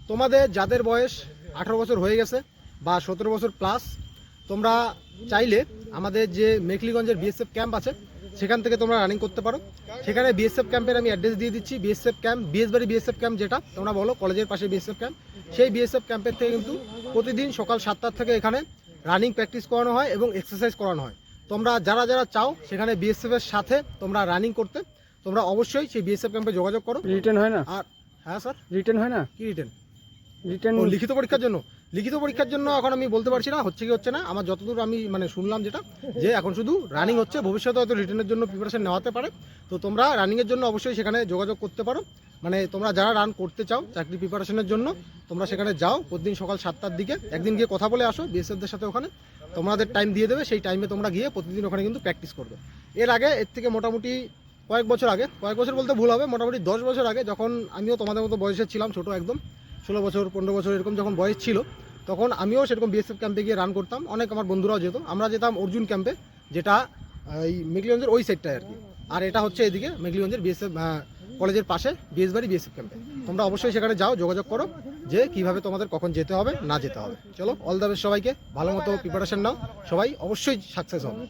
তোমাদের যাদের বয়স 18 বছর হয়ে গেছে বা 17 বছর প্লাস, তোমরা চাইলে আমাদের যে মেখলিগঞ্জের বিএসএফ ক্যাম্প আছে সেখান থেকে তোমরা রানিং করতে পারো। সেখানে বিএসএফ ক্যাম্পের আমি অ্যাড্রেস দিয়ে দিচ্ছি। বিএসএফ ক্যাম্প বিএসবাড়ি বিএসএফ ক্যাম্প, যেটা তোমরা বলো কলেজের পাশে বিএসএফ ক্যাম্প, সেই বিএসএফ ক্যাম্পের থেকে কিন্তু প্রতিদিন সকাল 7টা থেকে এখানে রানিং প্র্যাকটিস করানো হয় এবং এক্সারসাইজ করানো হয়। তোমরা যারা যারা চাও সেখানে বিএসএফের সাথে তোমরা রানিং করতে, তোমরা অবশ্যই সেই বিএসএফ ক্যাম্পে যোগাযোগ করো। রিটেন হয় না? আর হ্যাঁ স্যার, রিটেন হয় না? কি রিটেন? রিটেন লিখিত পরীক্ষার জন্য? লিখিত পরীক্ষার জন্য এখন আমি বলতে পারছি না হচ্ছে কি হচ্ছে না। আমার যতদূর আমি শুনলাম যেটা, যে এখন শুধু রানিং হচ্ছে, ভবিষ্যতে হয়তো রিটেনের জন্য প্রিপারেশন নেওয়াতে পারে। তো তোমরা রানিংয়ের জন্য অবশ্যই সেখানে যোগাযোগ করতে পারো। তোমরা যারা রান করতে চাও চাকরি প্রিপারেশনের জন্য, তোমরা সেখানে যাও প্রতিদিন সকাল 7টার দিকে। একদিন গিয়ে কথা বলে আসো বিএসএফদের সাথে, ওখানে তোমাদের টাইম দিয়ে দেবে, সেই টাইমে তোমরা গিয়ে প্রতিদিন ওখানে কিন্তু প্র্যাকটিস করবে। এর থেকে মোটামুটি কয়েক বছর বলতে ভুল হবে, মোটামুটি 10 বছর আগে, যখন আমিও তোমাদের মতো বয়সের ছিলাম, ছোট একদম 16 বছর 15 বছর এরকম যখন বয়স ছিল, তখন আমিও সেরকম বিএসএফ ক্যাম্পে গিয়ে রান করতাম। অনেক আমার বন্ধুরাও যেত, আমরা যেতাম অর্জুন ক্যাম্পে, যেটা এই মেখলিগঞ্জের ওই সাইডটায় আর কি। আর এটা হচ্ছে এদিকে মেখলিগঞ্জের বিএসএফ কলেজের পাশে বিএসবাড়ি বিএসএফ ক্যাম্পে। তোমরা অবশ্যই সেখানে যাও, যোগাযোগ করো যে কিভাবে তোমাদের কখন যেতে হবে না যেতে হবে। চলো, অল দ্য বেস্ট সবাইকে, ভালো মতো প্রিপারেশন নাও, সবাই অবশ্যই সাকসেস হবে।